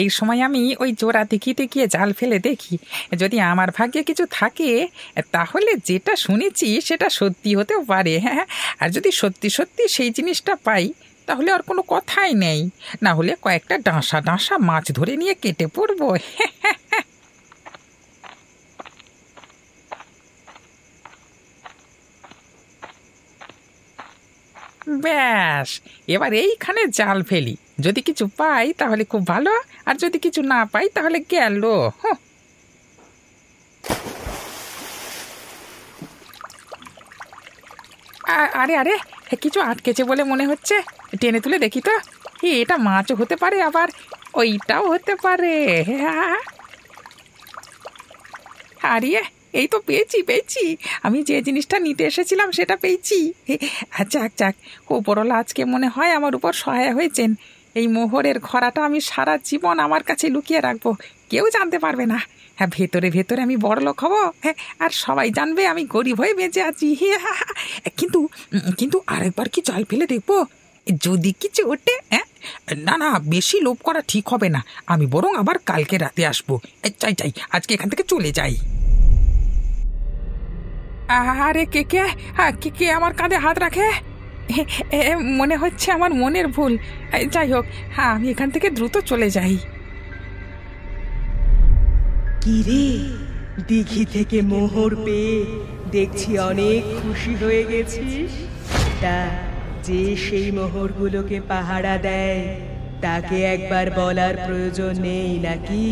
এই সময় আমি ওই জোড়া দিঘিতে গিয়ে জাল ফেলে দেখি, যদি আমার ভাগ্যে কিছু থাকে তাহলে যেটা শুনেছি সেটা সত্যি হতেও পারে। হ্যাঁ, আর যদি সত্যি সত্যি সেই জিনিসটা পাই তাহলে আর কোনো কথাই নেই, না হলে কয়েকটা ডাঁসা ডাঁসা মাছ ধরে নিয়ে কেটে পড়বো। ব্যাস, এবার এইখানে জাল ফেলি, যদি কিছু পাই তাহলে খুব ভালো, আর যদি কিছু না পাই তাহলে গেল। হুঁ। আরে আরে, কিছু আটকেছে বলে মনে হচ্ছে, টেনে তুলে দেখি তো। এটা মাছও হতে পারে, আবার ওইটাও হতে পারে। আরে, এই তো পেয়েছি পেয়েছি, আমি যে জিনিসটা নিতে এসেছিলাম সেটা পেয়েছি। যাক যাক, ওপরওয়ালা আজকে মনে হয় আমার উপর সহায় হয়েছেন। এই মোহরের ঘোড়াটা আমি সারা জীবন আমার কাছে লুকিয়ে রাখবো, কেউ জানতে পারবে না। হ্যাঁ, ভেতরে ভেতরে আমি বড়লোক হব, হ্যাঁ, আর সবাই জানবে আমি গরিব হয়ে বেঁচে আছি। কিন্তু কিন্তু আরেকবার কি জাল ফেলে দেখবো, যদি কিছু ওঠে। হ্যাঁ, না না, বেশি লোভ করা ঠিক হবে না, আমি বরং আবার কালকে রাতে আসবো। চাই চাই, আজকে এখান থেকে চলে যাই। আরে কে কে, কে কে আমার কাঁধে হাত রাখে? মনে হচ্ছে আমার মনের ভুল। যাই হোক, হ্যাঁ, আমি এখান থেকে দ্রুত চলে যাই। কি রে, দিঘি থেকে মোহর পেয়ে দেখছি অনেক খুশি হয়ে গেছিস। তা যে সেই মোহরগুলোকে পাহারা দেয় তাকে একবার বলার প্রয়োজন নেই নাকি?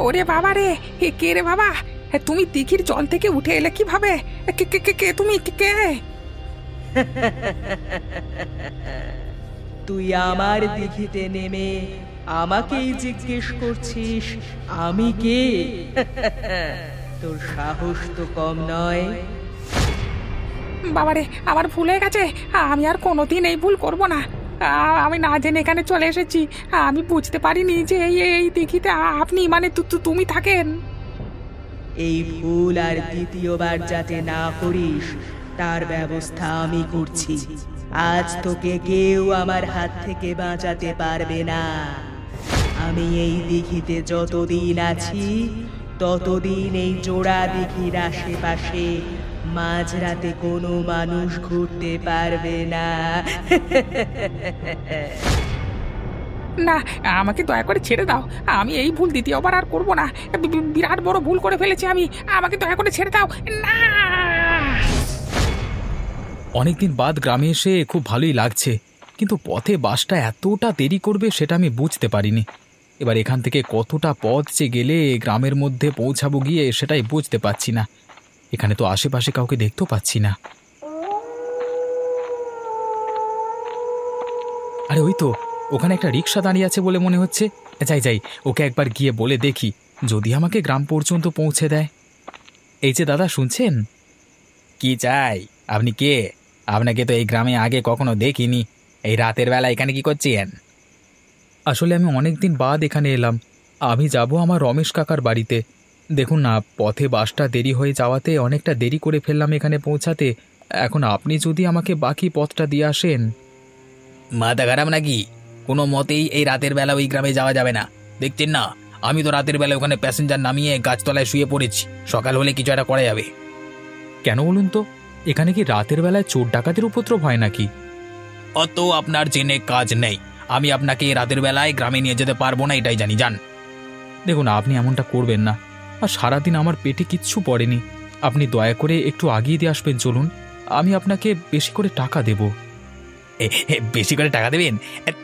ওরে বাবা রে, কে রে বাবা? তুমি দিঘির জল থেকে উঠে এলে কিভাবে? কে কে কে কে তুমি, কে? তুই আমার দিঘিতে নেমে আমাকেই জিজ্ঞেস করছিস আমি কে? তোর সাহস তো কম নয়। বাবারে, আমার ভুল হয়ে গেছে, আমি আর কোনোদিন এই ভুল করব না। আমি না জেনে এখানে চলে এসেছি, আমি বুঝতে পারিনি যে এই দিঘিতে আপনি মানে তুমি থাকেন। এই ভুল আর দ্বিতীয়বার যাতে না করিস তার ব্যবস্থা আমি করছি। আজ তোকে কেউ আমার হাত থেকে বাঁচাতে পারবে না। আমি এই দিঘিতে যতদিন আছি ততদিন এই জোড়া দিঘির আশেপাশে মাঝরাতে কোনো মানুষ ঘুরতে পারবে না। না, আমাকে দয়া করে ছেড়ে দাও, আমি এই ভুল দ্বিতীয়বার আর করব না। বিরাট বড় ভুল করে ফেলেছি আমি, আমাকে দয়া করে ছেড়ে দাও না। অনেকদিন বাদ গ্রামে এসে খুব ভালোই লাগছে, কিন্তু পথে বাসটা এতটা দেরি করবে সেটা আমি বুঝতে পারিনি। এবার এখান থেকে কতটা পথ যে গেলে গ্রামের মধ্যে পৌঁছাবো গিয়ে সেটাই বুঝতে পারছি না। এখানে তো আশেপাশে কাউকে দেখতেও পাচ্ছি না। আরে ওই তো, ওখানে একটা রিক্সা দাঁড়িয়ে আছে বলে মনে হচ্ছে। যাই যাই, ওকে একবার গিয়ে বলে দেখি যদি আমাকে গ্রাম পর্যন্ত পৌঁছে দেয়। এই যে দাদা, শুনছেন? কি চাই? আপনি কে? আপনাকে তো এই গ্রামে আগে কখনো দেখিনি, এই রাতের বেলা এখানে কি করছেন? আসলে আমি অনেকদিন বাদ এখানে এলাম, আমি যাব আমার রমেশ কাকার বাড়িতে। দেখুন না, পথে বাসটা দেরি হয়ে যাওয়াতে অনেকটা দেরি করে ফেললাম এখানে পৌঁছাতে। এখন আপনি যদি আমাকে বাকি পথটা দিয়ে আসেন। মাথা খারাপ নাকি? কোনো মতেই এই রাতের বেলা ওই গ্রামে যাওয়া যাবে না। দেখছেন না, আমি তো রাতের বেলা ওখানে প্যাসেঞ্জার নামিয়ে গাছতলায় শুয়ে পড়েছি, সকাল হলে কিছু একটা করা যাবে। কেন বলুন তো, এখানে কি রাতের বেলায় চোর ডাকাতের উপদ্রব হয় নাকি? অত আপনার জেনে কাজ নেই, আমি আপনাকে রাতের বেলায় গ্রামে নিয়ে যেতে পারবো না, এটাই জানি। যান। দেখুন, আপনি এমনটা করবেন না, আর সারাদিন আমার পেটে কিচ্ছু পড়েনি। আপনি দয়া করে একটু আগিয়ে দিয়ে আসবেন, চলুন, আমি আপনাকে বেশি করে টাকা দেব। বেশি করে টাকা দেবেন?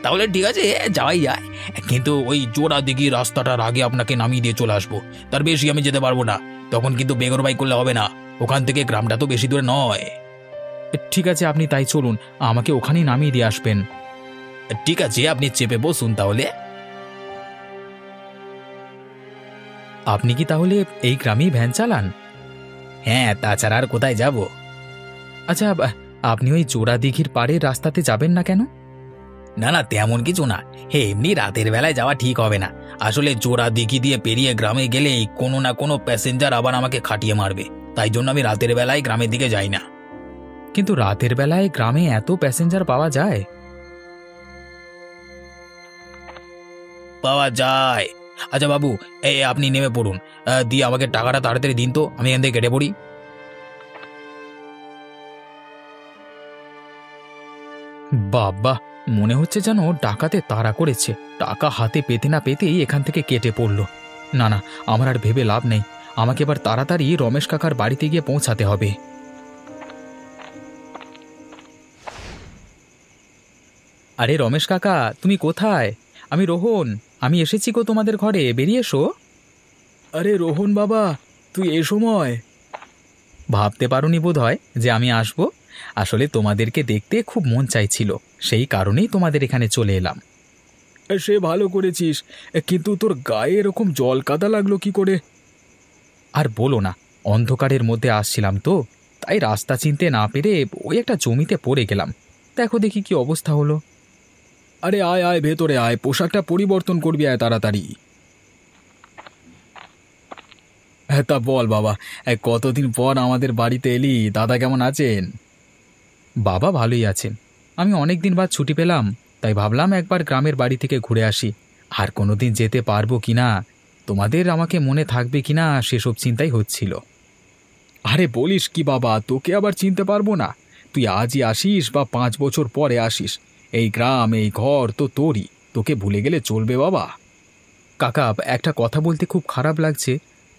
তাহলে ঠিক আছে, যাওয়াই যায়, কিন্তু ওই জোড়া দিঘি রাস্তাটার আগে আপনাকে নামিয়ে দিয়ে চলে আসবো, তার বেশি আমি যেতে পারবো না। তখন কিন্তু বেগরবাই করলে হবে না, ওখান থেকে গ্রামটা তো বেশি দূরে নয়। ঠিক আছে, আপনি তাই চলুন, আমাকে ওখানেই নামিয়ে দিয়ে আসবেন। ঠিক আছে, আপনি চেপে বসুন তাহলে। আপনি কি তাহলে এই গ্রামেই ভ্যান চালান? হ্যাঁ, তাছাড়া আর কোথায় যাব? আচ্ছা, আপনি ওই জোড়া দিঘির পাড়ে রাস্তাতে যাবেন না কেন? না না, তেমন কিছু না, এমনি রাতের বেলায় যাওয়া ঠিক হবে না। আসলে জোড়া দিঘি দিয়ে পেরিয়ে গ্রামে গেলেই কোনো না কোনো প্যাসেঞ্জার আবার আমাকে খাটিয়ে মারবে, তাই জন্য আমি রাতের বেলায় গ্রামের দিকে যাই না। কিন্তু রাতের বেলায় গ্রামে এত প্যাসেঞ্জার পাওয়া যায়? পাওয়া যায়। আচ্ছা বাবু, এই আপনি নেমে পড়ুন, দিয়ে আমাকে টাকাটা তাড়াতাড়ি দিন তো, আমি এখান থেকে কেটে পড়ি। বাবা, মনে হচ্ছে যেন ডাকাতে তাড়া করেছে। টাকা হাতে পেতে না পেতেই এখান থেকে কেটে পড়লো। না না, আমার আর ভেবে লাভ নেই, আমাকে এবার তাড়াতাড়ি রমেশ কাকার বাড়িতে গিয়ে পৌঁছাতে হবে। আরে রমেশ কাকা, তুমি কোথায়? আমি রোহন, আমি এসেছি গো তোমাদের ঘরে, বেরিয়ে এসো। আরে রোহন বাবা, তুই এ সময়? ভাবতে পারোনি বোধ হয় যে আমি আসব। আসলে তোমাদেরকে দেখতে খুব মন চাইছিল, সেই কারণেই তোমাদের এখানে চলে এলাম। সে ভালো করেছিস, কিন্তু তোর গায়ে এরকম জল কাদা লাগলো কি করে? আর বলো না, অন্ধকারের মধ্যে আসছিলাম তো, তাই রাস্তা চিনতে না পেরে ওই একটা জমিতে পড়ে গেলাম। দেখো দেখি কি অবস্থা হলো। আরে আয় আয়, ভেতরে আয়, পোশাকটা পরিবর্তন করবি, আয় তাড়াতাড়ি। হ্যাঁ, তা বল বাবা, কতদিন পর আমাদের বাড়িতে এলি? দাদা কেমন আছেন? বাবা ভালোই আছেন। আমি অনেক দিন বাদ ছুটি পেলাম, তাই ভাবলাম একবার গ্রামের বাড়ি থেকে ঘুরে আসি। আর কোনোদিন যেতে পারবো কিনা, তোমাদের আমাকে মনে থাকবে কিনা, সেসব চিন্তাই হচ্ছিল। আরে বলিস কি বাবা, তোকে আবার চিনতে পারবো না? তুই আজই আসিস বা 5 বছর পরে আসিস, এই গ্রাম এই ঘর তো তোরই, তোকে ভুলে গেলে চলবে বাবা? কাকা, একটা কথা বলতে খুব খারাপ লাগছে,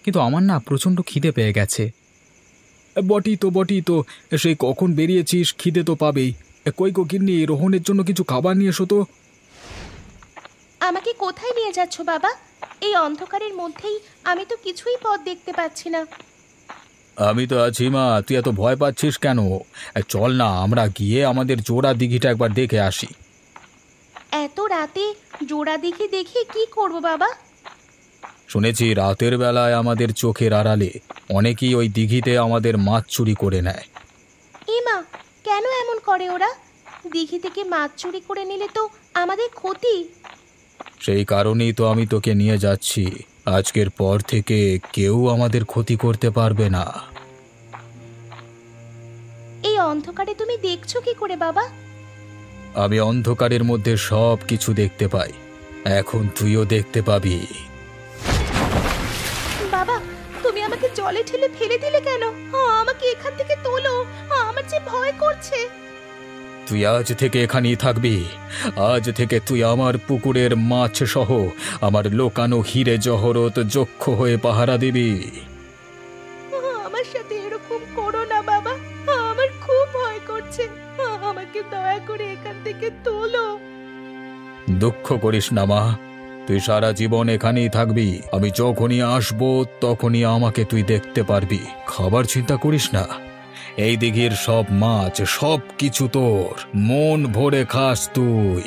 কিন্তু আমার না প্রচণ্ড খিদে পেয়ে গেছে। বটি তো, সেই কখন বেরিয়েছিস, খিদে তো পাবেই। কই গো গিন্নি, রোহনের জন্য কিছু খাবার নিয়ে এসো তো। আমাকে কোথায় নিয়ে যাচ্ছ বাবা? এই অন্ধকারের মধ্যেই আমি তো কিছুই পথ দেখতে পাচ্ছি না। আমি তো আছি মা, তুই এত ভয় পাচ্ছিস কেন? চল না, আমরা গিয়ে আমাদের জোড়া দিঘিটা একবার দেখে আসি। এত রাতে জোড়া দিঘি দেখে কি করব বাবা? শুনেছি রাতের বেলায় আমাদের চোখের আড়ালে অনেকেই ওই দিঘিতে আমাদের মাছ চুরি করে নেয়। মা, কেন এমন করে ওরা? দিঘি থেকে মাছ চুরি করে নিলে তো আমাদের ক্ষতি। সেই কারণেই তো আমি তোকে নিয়ে যাচ্ছি। আজকের পর থেকে কেউ আমাদের ক্ষতি করতে পারবে না। এই অন্ধকারে তুমি দেখছো কি করে বাবা? আমি অন্ধকারের মধ্যে সব কিছু দেখতে পাই, এখন তুইও দেখতে পাবি। বাবা, তুমি আমাকে জলে ঠেলে ফেলে দিলে কেন? আমাকে এখান থেকে তোলো, আমার যে ভয় করছে। তুই আজ থেকে এখানেই থাকবি। আজ থেকে তুই আমার পুকুরের মাছ সহ আমার লোকানো হিরে জহরত যক্ষ হয়ে পাহারা দিবি। আমার সাথে এরকম করো না বাবা, আমার খুব ভয় করছে। আমাকে দয়া করে এখান থেকে তোলো। দুঃখ করিস না মা, তুই সারা জীবন এখানেই থাকবি। আমি যখনই আসবো তখনই আমাকে তুই দেখতে পারবি। খাবার চিন্তা করিস না, এই দিঘির সব মাছ সব কিছু তোর, মন ভরে খাস তুই।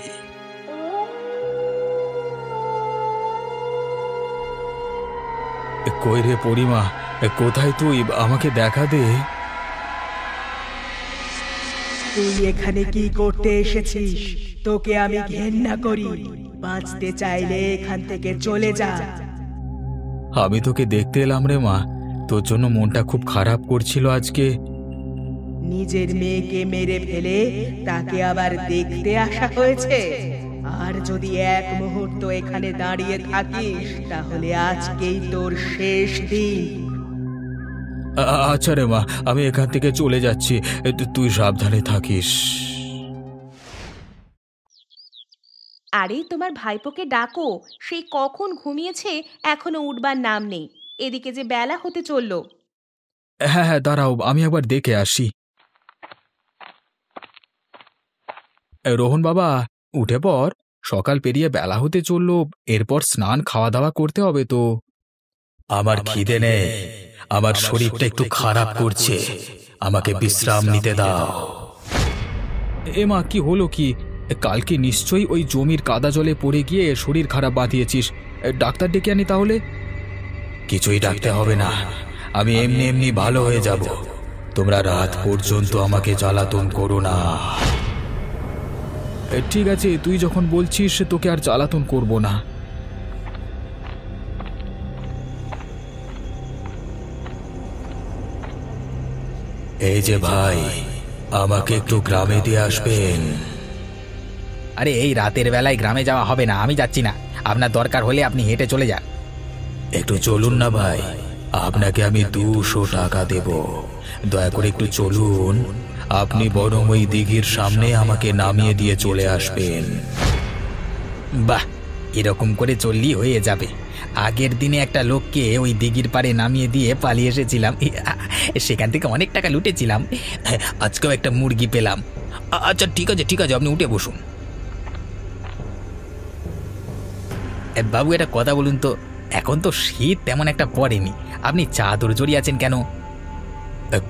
কই রে পরিমা, কোথায় তুই? আমাকে দেখা দে। তুই এখানে কি করতে এসেছিস? তোকে আমি ঘেন্না করি। বাঁচতে চাইলে এখান থেকে চলে যা। আমি তোকে দেখতে এলাম রে মা, তোর জন্য মনটা খুব খারাপ করছিল আজকে। নিজের মেয়েকে মেরে ফেলে তাকে আবার দেখতে আসা হয়েছে? আর যদি এক মুহূর্ত এখানে দাঁড়িয়ে থাকিস তাহলে আজকেই তোর শেষ দিন। আচ্ছা রে মা, আমি এখান থেকে চলে যাচ্ছি, তুই সাবধানে থাকিস। আরে তোমার ভাইপোকে ডাকো, সেই কখন ঘুমিয়েছে, এখনো উঠবার নাম নেই। এদিকে যে বেলা হতে চললো। হ্যাঁ হ্যাঁ, দাঁড়াও, আমি একবার দেখে আসি। রোহন বাবা, উঠে পর, সকাল পেরিয়ে বেলা হতে চললো, এরপর স্নান খাওয়া দাওয়া করতে হবে তো। আমার খিদে নেই, আমার শরীরটা একটু খারাপ করছে, আমাকে বিশ্রাম নিতে দাও। এ মা, কি হলো কি? কালকে নিশ্চয়ই ওই জমির কাদা জলে পড়ে গিয়ে শরীর খারাপ বাঁধিয়েছিস। ডাক্তার ডেকে আনি তাহলে? কিছুই ডাকতে হবে না, আমি এমনি এমনি ভালো হয়ে যাব। তোমরা রাত পর্যন্ত আমাকে জ্বালাতন করো না। ঠিক আছে, তুই যখন বলছিস তোকে আর জ্বালাতন করব না। এই যে ভাই, আমাকে একটু গ্রামে দিয়ে আসবেন। আরে এই রাতের বেলায় গ্রামে যাওয়া হবে না, আমি যাচ্ছি না। আপনার দরকার হলে আপনি হেঁটে চলে যান। একটু চলুন না ভাই, আপনাকে আমি 200 টাকা দেব। দয়া করে একটু চলুন। আপনি বরং ওই দিঘির সামনে আমাকে নামিয়ে দিয়ে চলে আসবেন। বাহ, এরকম করে চললেই হয়ে যাবে। আগের দিনে একটা লোককে ওই দিঘির পাড়ে নামিয়ে দিয়ে পালিয়ে এসেছিলাম, সেখান থেকে অনেক টাকা লুটেছিলাম। আজকেও একটা মুরগি পেলাম। আচ্ছা ঠিক আছে ঠিক আছে, আপনি উঠে বসুন। বাবু একটা কথা বলুন তো, এখন তো শীত তেমন একটা পড়েনি, আপনি চাদর জড়িয়ে আছেন কেন?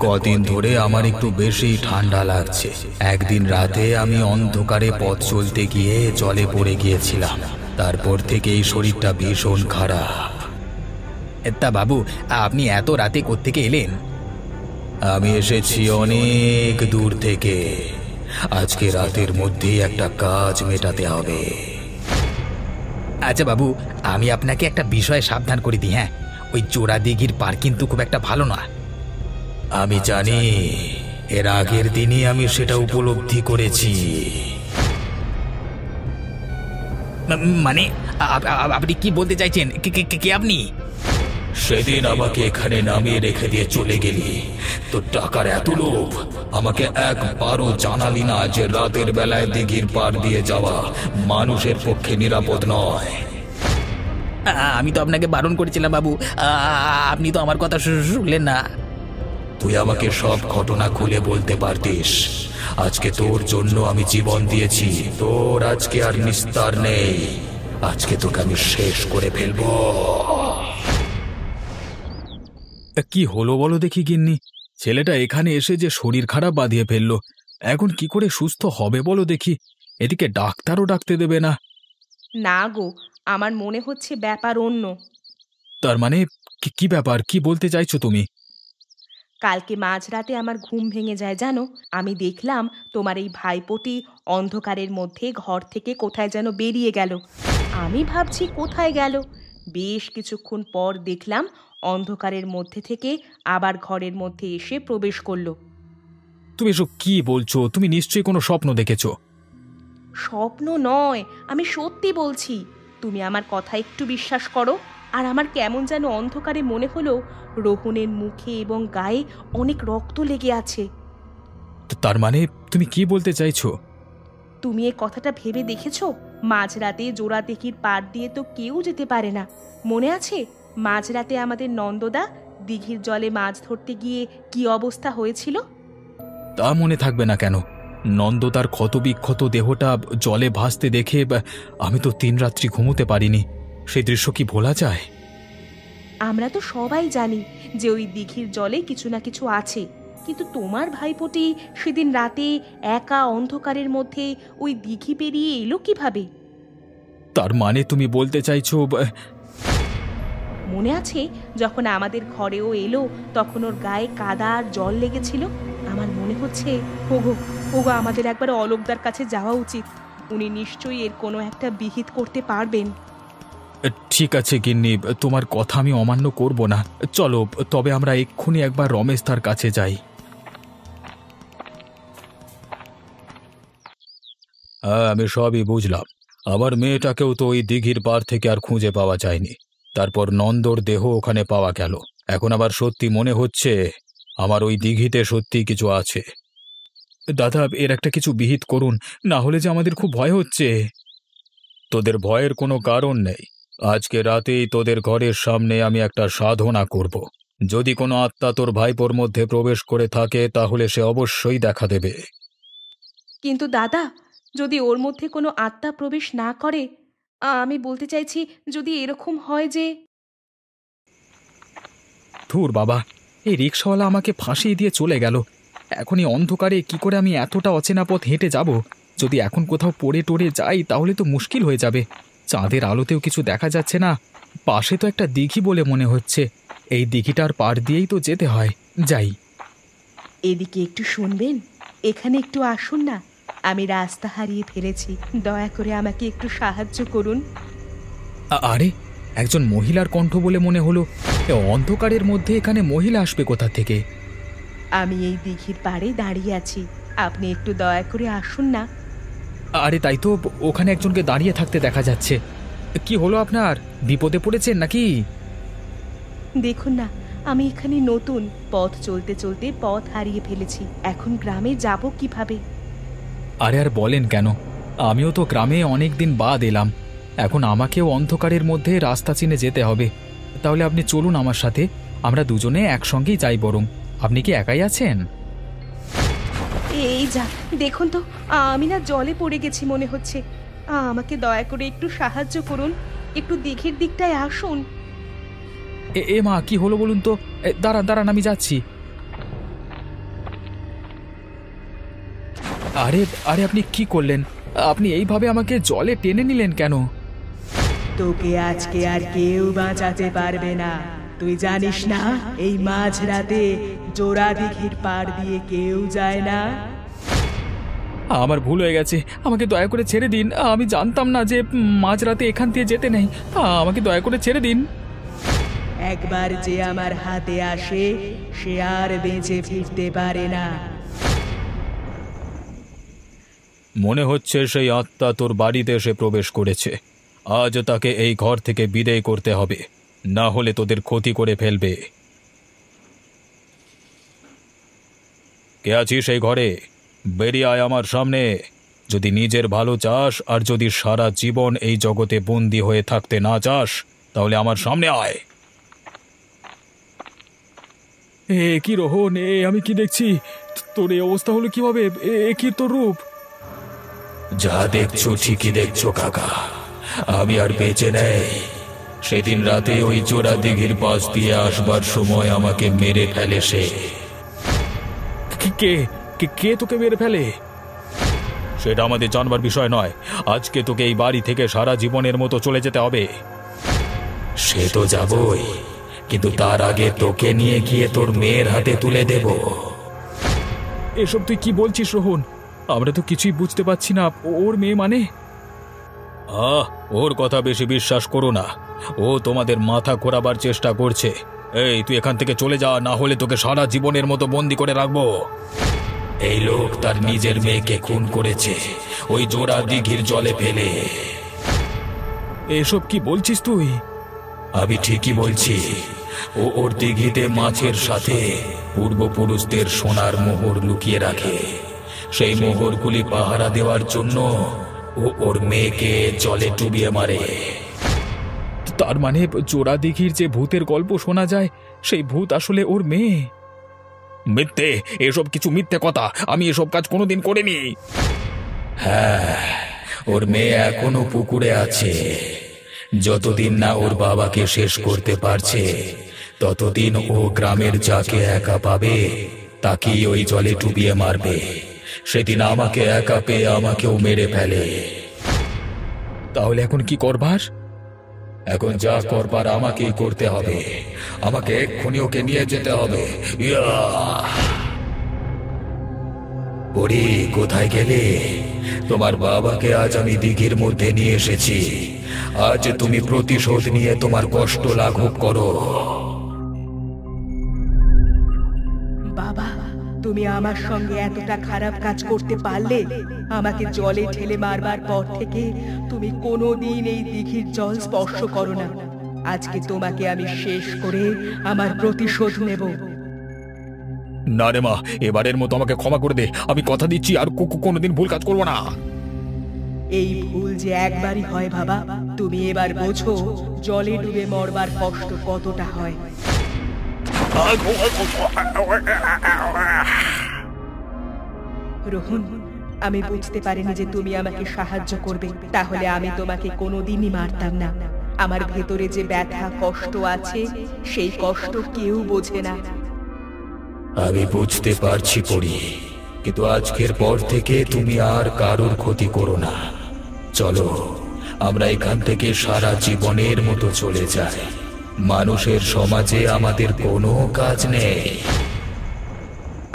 কদিন ধরে আমার একটু বেশি ঠান্ডা লাগছে। একদিন রাতে আমি অন্ধকারে পথ চলতে গিয়ে জলে পড়ে গিয়েছিলাম, তারপর থেকে এই শরীরটা ভীষণ খারাপ। তা বাবু, আপনি এত রাতে কোত্থেকে এলেন? আমি এসেছি অনেক দূর থেকে। আজকে রাতের মধ্যেই একটা কাজ মেটাতে হবে। আচ্ছা বাবু, আমি আপনাকে একটা বিষয়ে সাবধান করে দিই। হ্যাঁ, ওই জোড়া দিঘির পার কিন্তু খুব একটা ভালো নয়। আমি জানি, এর আগের দিনই আমি সেটা উপলব্ধি করেছি। মানে আপনি কি বলতে চাইছেন? কে আপনি? সেদিন আমাকে এখানে নামিয়ে রেখে দিয়ে চলে গেলি। তো টাকার এত লোভ, আমাকে একবারও জানালি না যে রাতের বেলায় দিঘির পার দিয়ে যাওয়া মানুষের পক্ষে নিরাপদ নয়। আমি তো আপনাকে বারণ করেছিলাম বাবু, আপনি তো আমার কথা শুনলেন না। তুই আমাকে সব ঘটনা খুলে বলতে পারতিস। আজকে তোর জন্য আমি জীবন দিয়েছি, তোর আজকে আর নিস্তার নেই। আজকে তোকে আমি শেষ করে ফেলবো। কি হলো বলো দেখি গিন্নি? ছেলেটা এখানে এসে যে শরীর খারাপ বাঁধিয়ে ফেললো, এখন কি করে সুস্থ হবে বলো দেখি? এদিকে ডাক্তারও ডাকতে দেবে না। না গো, আমার মনে হচ্ছে ব্যাপার অন্য। তার মানে কি ব্যাপার, কি বলতে চাইছো তুমি? কালকে মাঝরাতে আমার ঘুম ভেঙে যায় জানো। আমি দেখলাম তোমার এই ভাইপোটি অন্ধকারের মধ্যে ঘর থেকে কোথায় যেন বেরিয়ে গেল। আমি ভাবছি কোথায় গেল। বেশ কিছুক্ষণ পর দেখলাম অন্ধকারের মধ্যে থেকে আবার ঘরের মধ্যে এসে প্রবেশ করলো। তুমি এসব কি বলছো? তুমি নিশ্চয়ই কোনো স্বপ্ন দেখেছো। স্বপ্ন নয়, আমি সত্যি বলছি। তুমি আমার কথা একটু বিশ্বাস করো। আর আমার কেমন যেন অন্ধকারে মনে হলো রোহনের মুখে এবং গায়ে অনেক রক্ত লেগে আছে। তার মানে তুমি কি বলতে চাইছো? তুমি এই কথাটা ভেবে দেখেছো? মাঝরাতে জোড়া দিঘির পার দিয়ে তো কেউ যেতে পারে না। মনে আছে মাঝরাতে আমাদের নন্দদা দিঘির জলে মাছ ধরতে গিয়ে কি অবস্থা হয়েছিল? তা মনে থাকবে না কেন? নন্দ তার ক্ষতবিক্ষত দেহটা জলে ভাসতে দেখে আমি তো 3 রাত্রি ঘুমোতে পারিনি। সেই দৃশ্য কি ভোলা যায়? আমরা তো সবাই জানি যে ওই দিঘির জলে কিছু না কিছু আছে, কিন্তু তোমার ভাইপোটি সেদিন রাতে একা অন্ধকারের মধ্যে ওই দিঘি পেরিয়ে এলো কিভাবে? তার মানে তুমি বলতে চাইছো মনে আছে যখন আমাদের ঘরেও এলো তখন ওর গায়ে কাদা আর জল লেগেছিল? আমার মনে হচ্ছে ওগো ওগো আমাদের একবার অলোকদার কাছে যাওয়া উচিত। উনি নিশ্চয়ই এর কোনো একটা বিহিত করতে পারবেন। ঠিক আছে গিন্নি, তোমার কথা আমি অমান্য করব না। চলো তবে আমরা এক্ষুনি একবার রমেশ তার কাছে যাই। হ্যাঁ, আমি সবই বুঝলাম। আমার মেয়েটাকেও তো ওই দিঘির পার থেকে আর খুঁজে পাওয়া যায়নি। তারপর নন্দর দেহ ওখানে পাওয়া গেল। এখন আবার সত্যি মনে হচ্ছে আমার ওই দিঘিতে সত্যি কিছু আছে। দাদা, এর একটা কিছু বিহিত করুন, না হলে যে আমাদের খুব ভয় হচ্ছে। তোদের ভয়ের কোনো কারণ নেই। আজকে রাতেই তোদের ঘরের সামনে আমি একটা সাধনা করব। যদি কোনো আত্মা তোর ভাইপোর মধ্যে প্রবেশ করে থাকে তাহলে সে অবশ্যই দেখা দেবে। কিন্তু দাদা, যদি ওর মধ্যে কোনো আত্মা প্রবেশ না করে, আমি বলতে চাইছি যদি এরকম হয় যে... ধুর বাবা, এই রিক্সাওয়ালা আমাকে ফাঁসিয়ে দিয়ে চলে গেল। এখন এই অন্ধকারে কি করে আমি এতটা অচেনা পথ হেঁটে যাব? যদি এখন কোথাও পড়ে টড়ে যাই তাহলে তো মুশকিল হয়ে যাবে। চাঁদের আলোতেও কিছু দেখা যাচ্ছে না। পাশে তো একটা দিঘি বলে মনে হচ্ছে। এই দিঘিটার পার দিয়েই তো যেতে হয়। যাই। এদিকে একটু শুনবেন? এখানে একটু আসুন না। আমি রাস্তা হারিয়ে ফেলেছি, দয়া করে আমাকে একটু সাহায্য করুন। আরে, একজন মহিলার কণ্ঠ বলে মনে হলো। অন্ধকারের মধ্যে এখানে মহিলা আসবে কোথা থেকে? আমি এই দিঘির পাড়ে দাঁড়িয়ে আছি, আপনি একটু দয়া করে আসুন না। আরে তাই তো, ওখানে একজনকে দাঁড়িয়ে থাকতে দেখা যাচ্ছে। কি হলো আপনার? বিপদে পড়েছেন নাকি? দেখুন না, আমি এখানে নতুন, পথ চলতে চলতে পথ হারিয়ে ফেলেছি। এখন গ্রামে যাব কিভাবে? আরে আর বলেন কেন, আমিও তো গ্রামে অনেক দিন বাদ এলাম। এখন আমাকেও অন্ধকারের মধ্যে রাস্তা চিনে যেতে হবে। তাহলে আপনি চলুন আমার সাথে, আমরা দুজনে একসঙ্গেই যাই বরং। আপনি কি একাই আছেন? এই যা, দেখুন তো, আমি না জলে পড়ে গেছি মনে হচ্ছে। আমাকে দয়া করে একটু সাহায্য করুন, একটু দিঘির দিকটায় আসুন। এ মা, কি হলো বলুন তো? দাঁড়ান দাঁড়ান, আমি যাচ্ছি। আরে আরে, আপনি কি করলেন? আপনি এইভাবে আমাকে জলে টেনে নিলেন কেন? তোকে আজকে আর কেউ বাঁচাতে পারবে না। তুই জানিস না এই মাঝরাতে জোড়া দিঘির পাড় দিয়ে কেউ যায় না? আমার ভুল হয়ে গেছে, আমাকে দয়া করে ছেড়ে দিন। আমি জানতাম না যে মাঝরাতে এখান দিয়ে যেতে নেই। আমাকে দয়া করে ছেড়ে দিন। একবার যে আমার হাতে আসে সে আর বেঁচে ফিরতে পারে না। মনে হচ্ছে সেই আত্মা তোর বাড়িতে এসে প্রবেশ করেছে। আজ তাকে এই ঘর থেকে বিদায় করতে হবে, না হলে তোদের ক্ষতি করে ফেলবে। কে আছিস সেই ঘরে? বেরিয়ে আয় আমার সামনে। যদি নিজের ভালো চাস আর যদি সারা জীবন এই জগতে বন্দী হয়ে থাকতে না চাস, তাহলে আমার সামনে আয়। কি রোহন, আমি কি দেখছি? তোর এই অবস্থা হলো কিভাবে? কি তোর রূপ? যা দেখছো ঠিকই দেখছো কাকা, আমি আর বেঁচে নেই। সেদিন রাতে ওই জোড়া দিঘির পাশ দিয়ে আসবার সময় আমাকে মেরে ফেলে সে। কে কে কে তোকে মেরে ফেলে? সেটা আমাদের জানবার বিষয় নয়। আজকে তোকে এই বাড়ি থেকে সারা জীবনের মতো চলে যেতে হবে। সে তো যাবই, কিন্তু তার আগে তোকে নিয়ে গিয়ে তোর মেয়ের হাতে তুলে দেব। এসব তুই কি বলছিস রোহন? আমরা তো কিছুই বুঝতে পারছি না। ওর মেয়ে মানে? ওর কথা বেশি বিশ্বাস করো না। ও তোমাদের মাথা ঘোরাবার চেষ্টা করছে। এই, তুই এখান থেকে চলে যা, না হলে তোকে সারা জীবনের মতো বন্দি করে রাখবো। এই লোক তার নিজের মেয়েকে খুন করেছে ওই জোড়া দিঘির জলে ফেলে। এসব কি বলছিস তুই? আমি ঠিকই বলছি। ও ওর দিঘিতে মাছের সাথে পূর্বপুরুষদের সোনার মোহর লুকিয়ে রাখে। সেই মোহরগুলি পাহারা দেওয়ার জন্য ও ওর মেয়েকে জলে ডুবিয়ে মারে। তার মানে জোড়া দিঘির যে ভূতের গল্প শোনা যায়, সেই ভূত আসলে ওর মেয়ে? মিথ্যে, এসব কিছু মিথ্যে কথা। আমি এসব কাজ কোনোদিন করিনি। হ্যাঁ, ওর মেয়ে এখনো পুকুরে আছে। যতদিন না ওর বাবাকে শেষ করতে পারছে, ততদিন ও গ্রামের যাকে একা পাবে তাকেই ওই জলে ডুবিয়ে মারবে। সেদিন আমাকে একা পেয়ে আমাকেও মেরে ফেলে। তাহলে এখন কি করবার? এখন যা করবার আমাকেই করতে হবে। আমাকে এক্ষুনি ওকে নিয়ে যেতে হবে। ওরে, কোথায় গেলে? তোমার বাবাকে আজ আমি দিঘির মধ্যে নিয়ে এসেছি। আজ তুমি প্রতিশোধ নিয়ে তোমার কষ্ট লাঘব করো। বাবা, তুমি আমার সঙ্গে এতটা খারাপ কাজ করতে পারলে? আমাকে জলে ঠেলে মারবার পর থেকে তুমি কোনোদিন এই দিঘির জল স্পর্শ করো না। আজকে তোমাকে আমি শেষ করে আমার প্রতিশোধ নেব। না রে মা, এবারের মতো আমাকে ক্ষমা করে দে। আমি কথা দিচ্ছি আর কোনোদিন ভুল কাজ করবো না। এই ভুল যে একবারই হয় বাবা। তুমি এবার বোঝো জলে ডুবে মরবার কষ্ট কতটা হয়। রোহন, আমি বুঝতে পারিনি যে তুমি আমাকে সাহায্য করবে। তাহলে আমি তোমাকে কোনোদিনই মারতাম না। আমার ভেতরে যে ব্যথা কষ্ট আছে, সেই কষ্ট কেউ বোঝে না। আমি বুঝতে পারছি পড়ি, কিন্তু আজকের পর থেকে তুমি আর কারোর ক্ষতি করো না। চলো, আমরা এখান থেকে সারা জীবনের মতো চলে যাই। মানুষের সমাজে আমাদের কোনো কাজ নেই।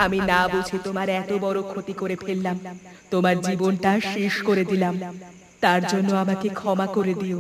আমি না বুঝে তোমার এত বড় ক্ষতি করে ফেললাম। তোমার জীবনটা শেষ করে দিলাম। তার জন্য আমাকে ক্ষমা করে দিও।